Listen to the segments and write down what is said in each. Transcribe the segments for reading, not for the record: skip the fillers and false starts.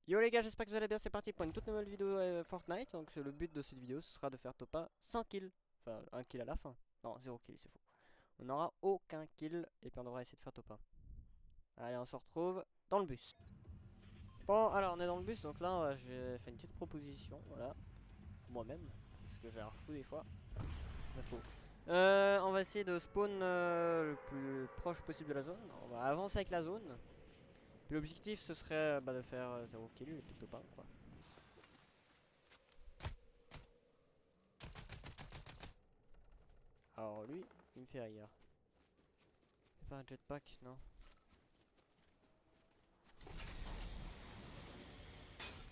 Yo les gars, j'espère que vous allez bien, c'est parti pour une toute nouvelle vidéo Fortnite. Donc le but de cette vidéo ce sera de faire top 1 100 kills. Enfin 1 kill à la fin. Non, 0 kill, c'est faux. On n'aura aucun kill et puis on devra essayer de faire top 1. Allez, on se retrouve dans le bus. Bon, alors on est dans le bus, donc là j'ai fait une petite proposition, voilà. Moi-même, parce que j'ai l'air fou des fois. C'est faux. On va essayer de spawn le plus proche possible de la zone. On va avancer avec la zone. Puis l'objectif ce serait de faire 0 kill et puis top 1 quoi. Alors lui, il me fait rire. C'est pas un jetpack, non?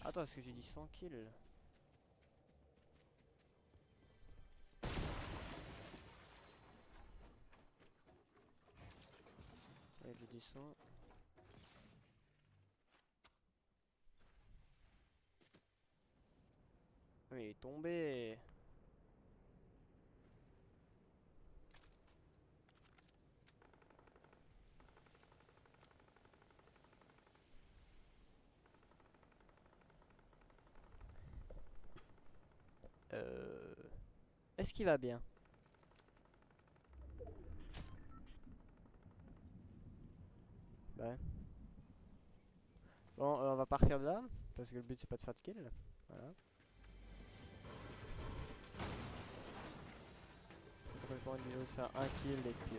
Attends, est-ce que j'ai dit 100 kills? Ouais, j'ai dit 100. Ah, mais il est tombé. Euh... Est-ce qu'il va bien? Ouais. Bon, on va partir de là. Parce que le but c'est pas de faire de kill. Voilà. Complètement une vidéo de faire un kill et puis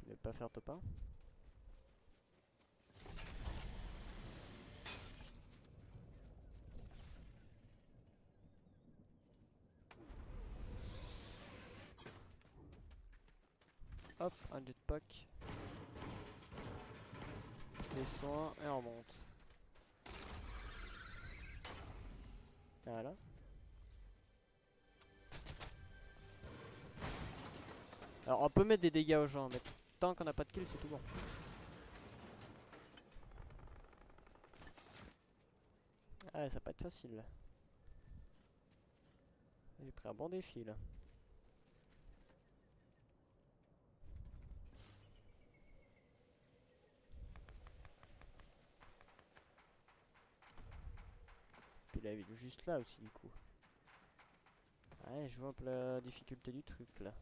de pas faire top 1. Hop, un jetpack. Des soins et on monte. Voilà. Alors on peut mettre des dégâts aux gens, mais tant qu'on n'a pas de kill c'est tout bon. Ah, ça va pas être facile. J'ai pris un bon défi là. Puis la ville juste là aussi du coup. Ouais, je vois un peu la difficulté du truc là.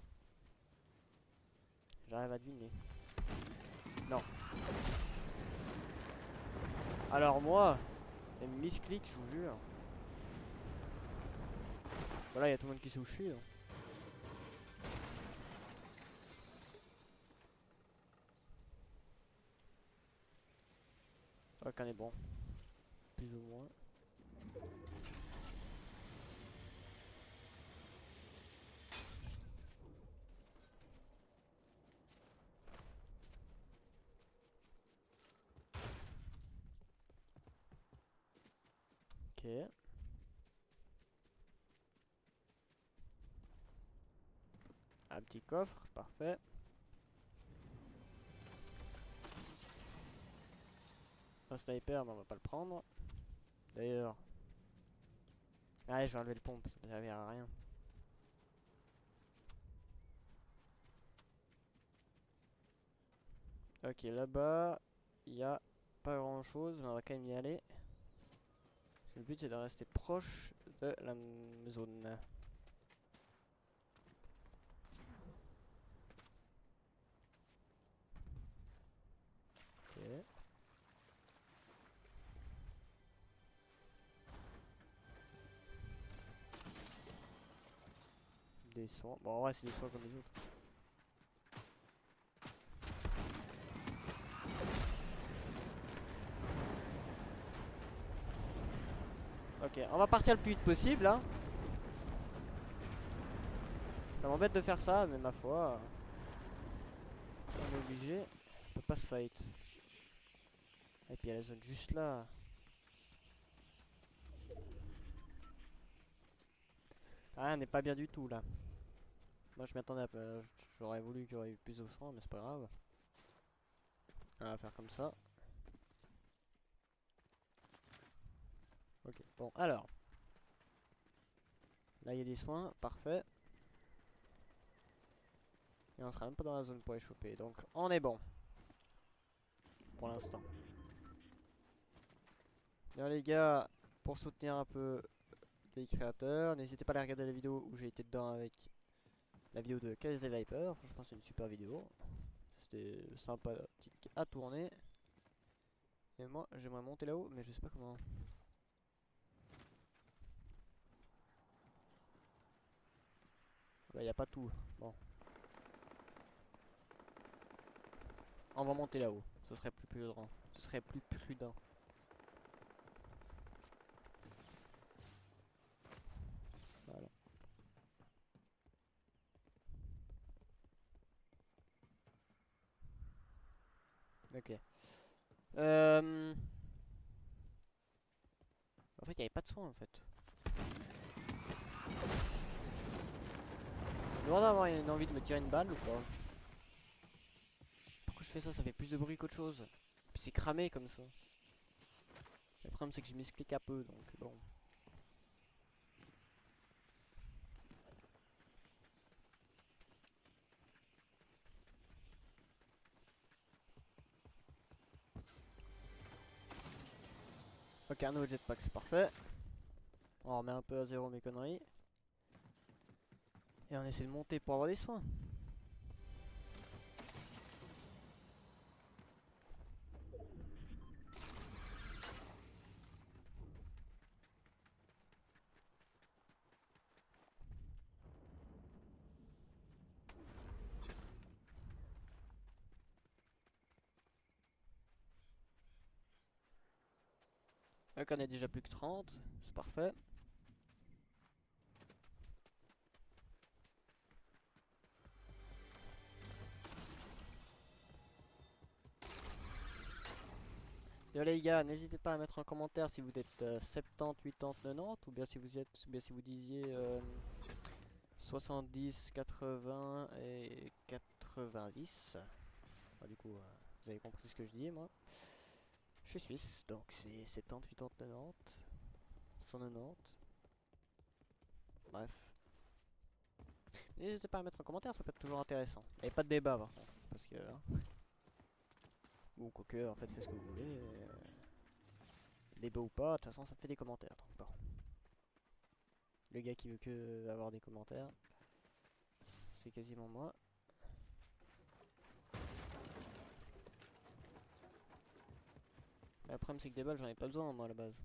J'arrive à deviner. Non. Alors moi, même misclick, je vous jure. Voilà, il y a tout le monde qui sait où je suis. Hein. Ok, on est bon. Plus ou moins. Ok. Un petit coffre, parfait. Un sniper, mais on va pas le prendre. D'ailleurs. Allez, je vais enlever le pompe, ça ne servira à rien. Ok, là-bas, il y a pas grand chose, mais on va quand même y aller. Le but c'est de rester proche de la zone. Ok. Des soins. Bon, en vrai, c'est des soins comme les autres. Ok, on va partir le plus vite possible là. Ça m'embête de faire ça, mais ma foi, on est obligé. On peut pas se fight. Et puis il y a la zone juste là. Ah, on n'est pas bien du tout là. Moi je m'attendais à... J'aurais voulu qu'il y aurait eu plus de soins, mais c'est pas grave. On va faire comme ça. Ok, bon alors. Là il y a des soins, parfait. Et on sera même pas dans la zone pour les choper, donc on est bon. Pour l'instant. Bien les gars, pour soutenir un peu les créateurs, n'hésitez pas à aller regarder la vidéo où j'ai été dedans avec la vidéo de KS Viper. Franchement c'est une super vidéo. C'était sympathique à tourner. Et moi j'aimerais monter là-haut mais je sais pas comment. Bah y a pas tout. Bon. On va monter là-haut. Ce serait plus prudent. Ce serait plus prudent. Voilà. Ok. En fait, il n'y avait pas de soin en fait. Je dois avoir une envie de me tirer une balle ou pas? Pourquoi je fais ça? Ça fait plus de bruit qu'autre chose. Puis c'est cramé comme ça. Le problème c'est que je misclique un peu donc bon. Ok, un nouveau jetpack, c'est parfait. On remet un peu à zéro mes conneries. Et on essaie de monter pour avoir des soins. Ok, on est déjà plus que 30, c'est parfait. Yo les gars, n'hésitez pas à mettre en commentaire si vous êtes 70, 80, 90 ou bien si vous êtes, ou bien si vous disiez 70, 80 et 90. Bah, du coup, vous avez compris ce que je dis moi. Je suis suisse, donc c'est 70, 80, 90, 190. Bref. N'hésitez pas à mettre en commentaire, ça peut être toujours intéressant. Et pas de débat par contre, parce que... ou quoique, en fait, faites ce que vous voulez. Débat ou pas, de toute façon ça me fait des commentaires. Donc bon. Le gars qui veut que avoir des commentaires, c'est quasiment moi. Mais le problème c'est que des balles j'en ai pas besoin moi à la base.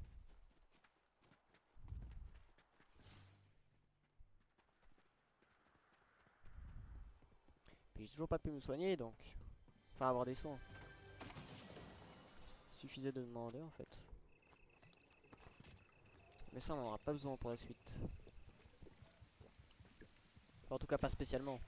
Puis j'ai toujours pas pu me soigner donc. Enfin avoir des soins. Suffisait de demander en fait. Mais ça on en aura pas besoin pour la suite. Enfin, en tout cas pas spécialement.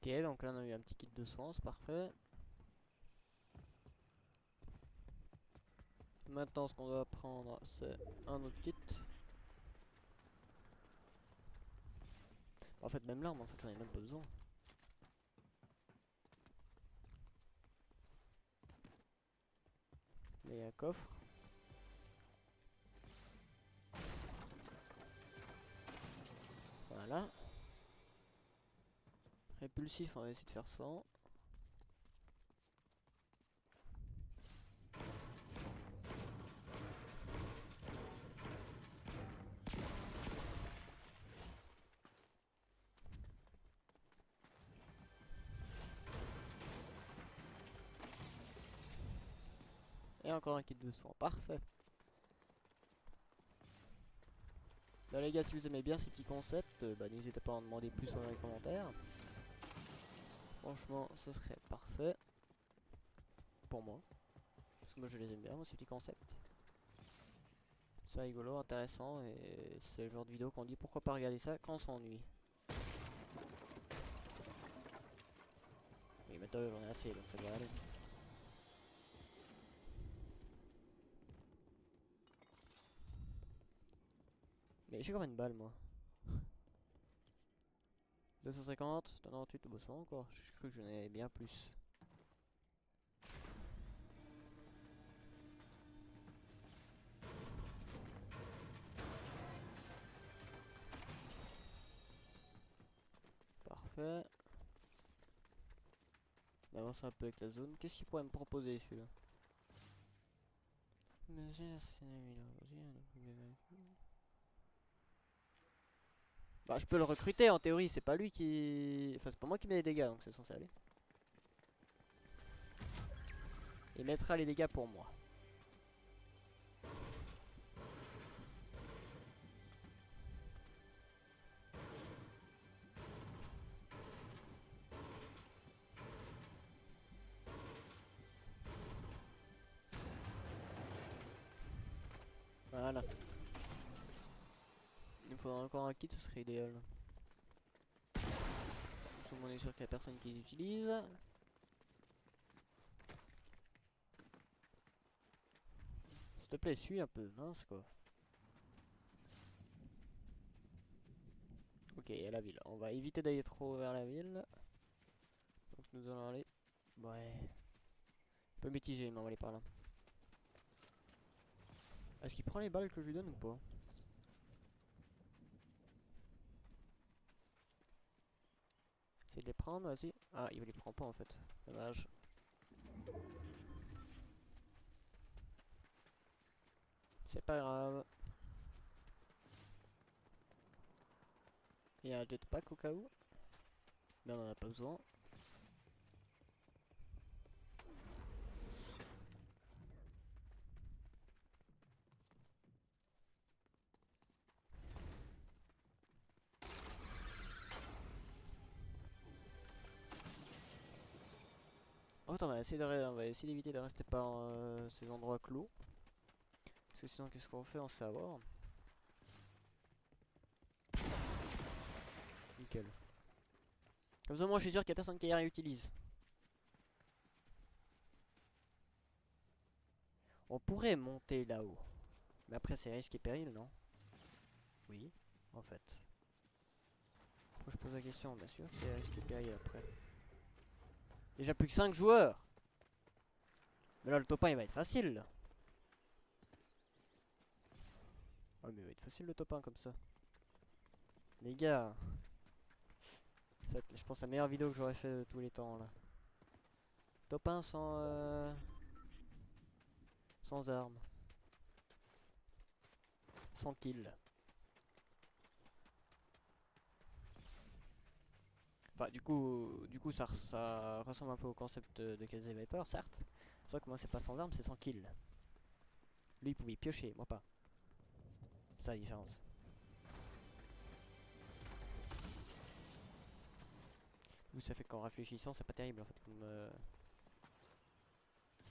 Ok, donc là on a eu un petit kit de soins, c'est parfait. Maintenant ce qu'on doit prendre c'est un autre kit. En fait même l'arme en fait j'en ai même pas besoin. Mais il y a un coffre. Voilà. Répulsif on va essayer de faire ça. Et encore un kit de soins, parfait. Là les gars si vous aimez bien ces petits concepts, bah, n'hésitez pas à en demander plus dans les commentaires. Franchement ce serait parfait. Pour moi. Parce que moi je les aime bien moi, ces petits concepts. C'est rigolo, intéressant et c'est le genre de vidéo qu'on dit pourquoi pas regarder ça quand on s'ennuie. Oui mais j'en ai assez donc ça va aller. Mais j'ai combien de balles moi? 250, 98, bah ça va encore. J'ai cru que j'en avais bien plus. Parfait. On avance un peu avec la zone. Qu'est-ce qu'il pourrait me proposer celui-là? Bah je peux le recruter en théorie, c'est pas lui qui... Enfin c'est pas moi qui mets les dégâts donc c'est censé aller. Il mettra les dégâts pour moi. Voilà. Il nous faudra encore un kit, ce serait idéal. Tout le monde est sûr qu'il y a personne qui les utilise. S'il te plaît, suis un peu, mince quoi. Ok, il y a la ville. On va éviter d'aller trop vers la ville. Donc nous allons aller... Ouais. Un peu mitigé, mais on va aller par là. Est-ce qu'il prend les balles que je lui donne ou pas? Essaye de les prendre, vas-y. Ah, il les prend pas en fait. Dommage. C'est pas grave. Il y a un jetpack au cas où. Mais on en a pas besoin. Oh, attends, on va essayer d'éviter de rester par ces endroits clos. Parce que sinon, qu'est-ce qu'on fait? On sait avoir. Nickel. Comme ça, moi, je suis sûr qu'il y a personne qui y réutilise. On pourrait monter là-haut. Mais après, c'est risque et péril, non? Oui, en fait. Pourquoi je pose la question? Bien sûr, c'est risque et péril après. Déjà plus que 5 joueurs. Mais là, le top 1, il va être facile. Là. Oh, mais il va être facile le top 1 comme ça. Les gars. Ça va être, je pense, la meilleure vidéo que j'aurais fait de tous les temps, là. Top 1 sans armes. Sans kill. Enfin, du coup ça ressemble un peu au concept de Casey Viper, certes. C'est vrai que moi, c'est pas sans armes, c'est sans kill. Lui, il pouvait piocher, moi pas. C'est ça la différence. Vous, ça fait qu'en réfléchissant, c'est pas terrible en fait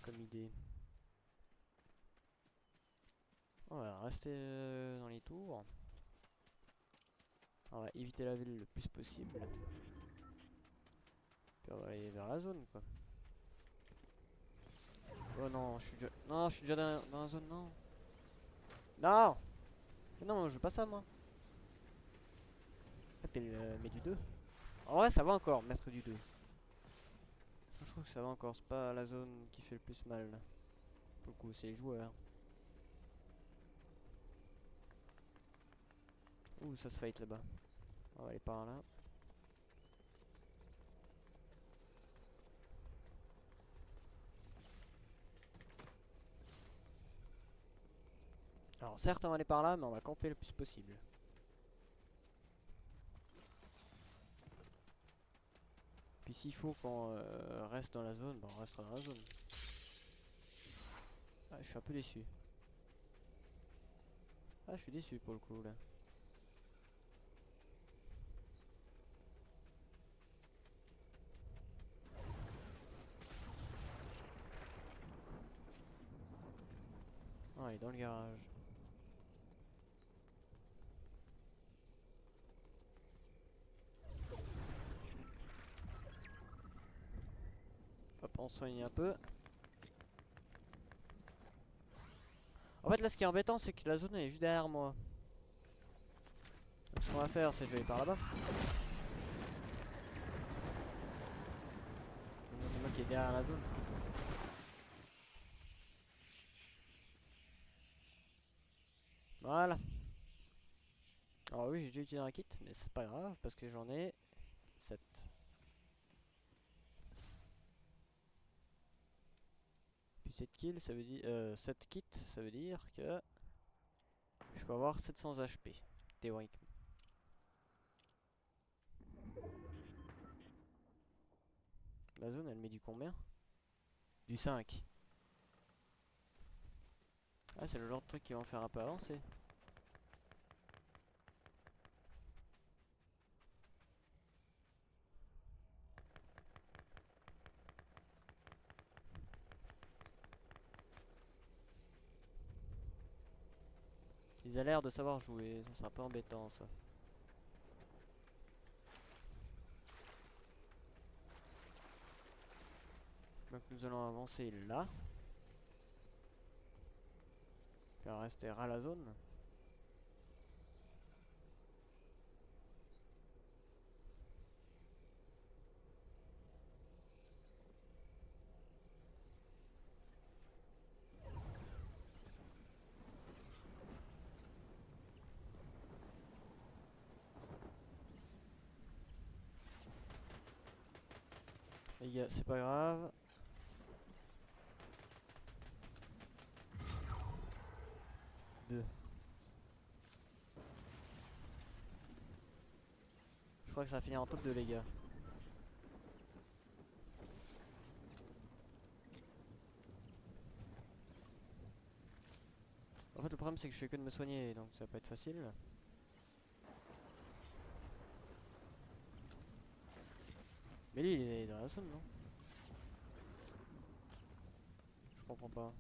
comme idée. On va rester dans les tours. On va éviter la ville le plus possible. Puis on va aller vers la zone quoi. Oh non, je suis déjà, non, je suis déjà dans la zone, non. Non. Mais non, je veux pas ça moi. Ah, puis met du 2. En vrai, ça va encore, mettre du 2. Je trouve que ça va encore, c'est pas la zone qui fait le plus mal. Pour le coup, c'est les joueurs. Ouh, ça se fight là-bas. On va aller par là. Alors certes on va aller par là mais on va camper le plus possible. Puis s'il faut qu'on reste dans la zone, bah on restera dans la zone. Ah je suis un peu déçu. Ah je suis déçu pour le coup là. Ah il est dans le garage. Hop on soigne un peu. En fait là ce qui est embêtant c'est que la zone est juste derrière moi. Donc ce qu'on va faire c'est je vais aller par là-bas. qui est derrière la zone. Voilà. Alors oui, j'ai déjà utilisé un kit, mais c'est pas grave parce que j'en ai 7. Puis 7 kills, ça veut dire 7 kits, ça veut dire que je peux avoir 700 HP théoriquement. La zone elle met du combien? Du 5. Ah, c'est le genre de truc qui va en faire un peu avancer. Ils ont l'air de savoir jouer, ça c'est un peu embêtant ça. Donc nous allons avancer là. Il va rester à la zone. Les gars, c'est pas grave. Deux. Je crois que ça va finir en top 2 les gars. En fait le problème c'est que je fais que de me soigner donc ça va pas être facile. Mais lui il est dans la zone non? Je comprends pas.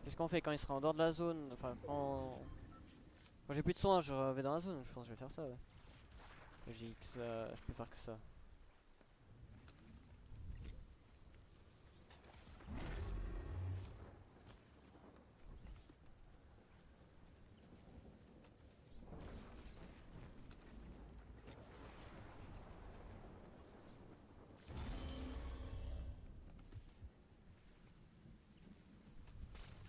Qu'est-ce qu'on fait quand il sera en dehors de la zone? Enfin quand j'ai plus de soins je vais dans la zone, je pense que je vais faire ça ouais. J'ai que ça, je peux faire que ça.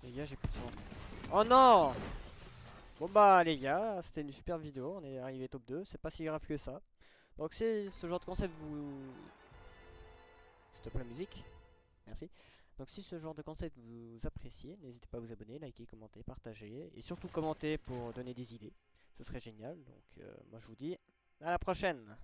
Les gars j'ai plus de soins. Oh non! Bon bah les gars, c'était une super vidéo, on est arrivé top 2, c'est pas si grave que ça. Donc si ce genre de concept vous... S'il te plaît la musique, merci. Donc si ce genre de concept vous appréciez, n'hésitez pas à vous abonner, liker, commenter, partager. Et surtout commenter pour donner des idées, ce serait génial. Donc moi je vous dis à la prochaine.